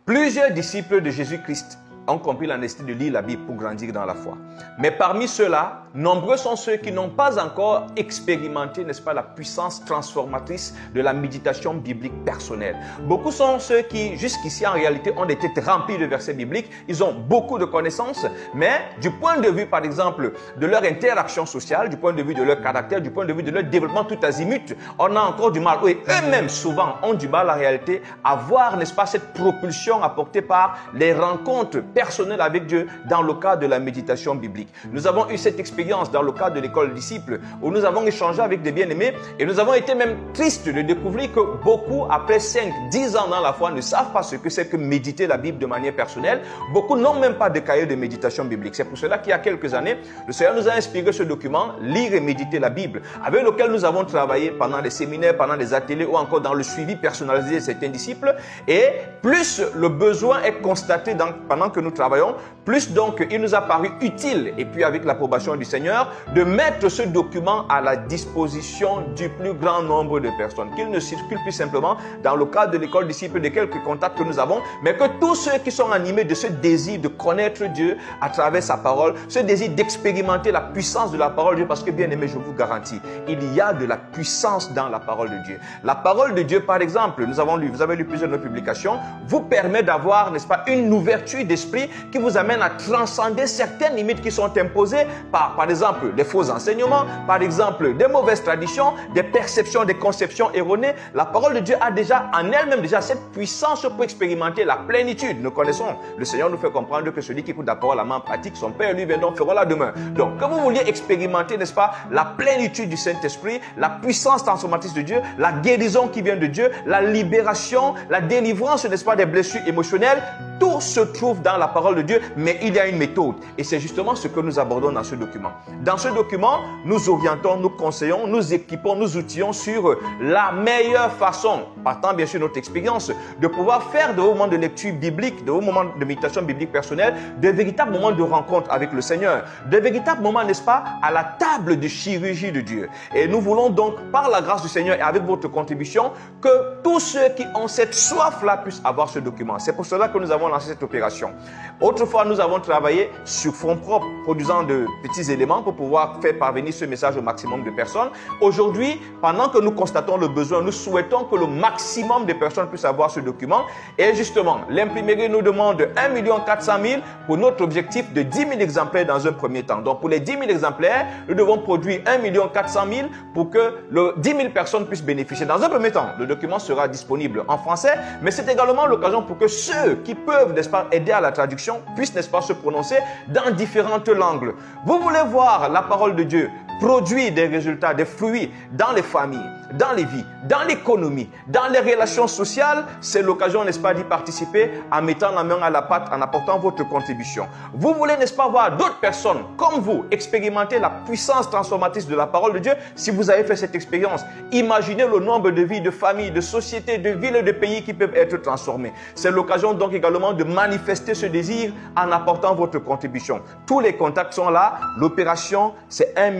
Plusieurs disciples de Jésus-Christ ont compris la nécessité de lire la Bible pour grandir dans la foi. Mais parmi ceux-là, nombreux sont ceux qui n'ont pas encore expérimenté, n'est-ce pas, la puissance transformatrice de la méditation biblique personnelle. Beaucoup sont ceux qui, jusqu'ici, en réalité, ont des têtes remplies de versets bibliques. Ils ont beaucoup de connaissances, mais du point de vue, par exemple, de leur interaction sociale, du point de vue de leur caractère, du point de vue de leur développement tout azimut, on a encore du mal. Et eux-mêmes, souvent, ont du mal, en réalité, à voir, n'est-ce pas, cette propulsion apportée par les rencontres personnel avec Dieu dans le cadre de la méditation biblique. Nous avons eu cette expérience dans le cadre de l'école des disciples où nous avons échangé avec des bien-aimés et nous avons été même tristes de découvrir que beaucoup, après 5-10 ans dans la foi, ne savent pas ce que c'est que méditer la Bible de manière personnelle. Beaucoup n'ont même pas de cahier de méditation biblique. C'est pour cela qu'il y a quelques années, le Seigneur nous a inspiré ce document, Lire et méditer la Bible, avec lequel nous avons travaillé pendant les séminaires, pendant les ateliers ou encore dans le suivi personnalisé de certains disciples. Et plus le besoin est constaté pendant que nous travaillons, plus donc il nous a paru utile, et puis avec l'approbation du Seigneur, de mettre ce document à la disposition du plus grand nombre de personnes. Qu'il ne circule plus simplement dans le cadre de l'école disciple, de quelques contacts que nous avons, mais que tous ceux qui sont animés de ce désir de connaître Dieu à travers sa parole, ce désir d'expérimenter la puissance de la parole de Dieu, parce que bien aimé, je vous garantis, il y a de la puissance dans la parole de Dieu. La parole de Dieu, par exemple, vous avez lu plusieurs de nos publications, vous permet d'avoir, n'est-ce pas, une ouverture d'esprit qui vous amène à transcender certaines limites qui sont imposées par exemple, des faux enseignements, par exemple, des mauvaises traditions, des perceptions, des conceptions erronées. La parole de Dieu a déjà en elle-même déjà cette puissance pour expérimenter la plénitude. Nous connaissons, le Seigneur nous fait comprendre que celui qui écoute la parole à main pratique, son Père lui viendront fera la demain. Donc, quand vous vouliez expérimenter, n'est-ce pas, la plénitude du Saint-Esprit, la puissance transformatrice de Dieu, la guérison qui vient de Dieu, la libération, la délivrance, n'est-ce pas, des blessures émotionnelles, tout se trouve dans la parole de Dieu, mais il y a une méthode. Et c'est justement ce que nous abordons dans ce document. Dans ce document, nous orientons, nous conseillons, nous équipons, nous outillons sur la meilleure façon, partant bien sûr de notre expérience, de pouvoir faire de vos moments de lecture biblique, de vos moments de méditation biblique personnelle, de véritables moments de rencontre avec le Seigneur, de véritables moments, n'est-ce pas, à la table de chirurgie de Dieu. Et nous voulons donc, par la grâce du Seigneur et avec votre contribution, que tous ceux qui ont cette soif-là puissent avoir ce document. C'est pour cela que nous avons lancé cette opération. Autrefois, nous avons travaillé sur fonds propres, produisant de petits éléments pour pouvoir faire parvenir ce message au maximum de personnes. Aujourd'hui, pendant que nous constatons le besoin, nous souhaitons que le maximum de personnes puissent avoir ce document. Et justement, l'imprimerie nous demande 1 400 000 pour notre objectif de 10 000 exemplaires dans un premier temps. Donc, pour les 10 000 exemplaires, nous devons produire 1 400 000 pour que 10 000 personnes puissent bénéficier. Dans un premier temps, le document sera disponible en français, mais c'est également l'occasion pour que ceux qui peuvent, n'est-ce pas, aider à la traduction puissent, n'est-ce pas, se prononcer dans différentes langues. Vous voulez voir la parole de Dieu produire des résultats, des fruits dans les familles, dans les vies, dans l'économie, dans les relations sociales, c'est l'occasion, n'est-ce pas, d'y participer en mettant la main à la pâte, en apportant votre contribution. Vous voulez, n'est-ce pas, voir d'autres personnes comme vous expérimenter la puissance transformatrice de la parole de Dieu. Si vous avez fait cette expérience, imaginez le nombre de vies, de familles, de sociétés, de villes et de pays qui peuvent être transformés. C'est l'occasion donc également de manifester ce désir en apportant votre contribution. Tous les contacts sont là. L'opération, c'est 1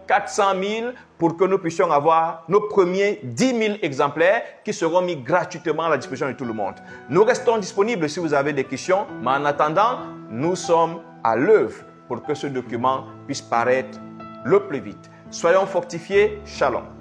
400 000 pour que nous puissions avoir nos premiers 10 000 exemplaires qui seront mis gratuitement à la disposition de tout le monde. Nous restons disponibles si vous avez des questions, mais en attendant, nous sommes à l'œuvre pour que ce document puisse paraître le plus vite. Soyons fortifiés. Shalom.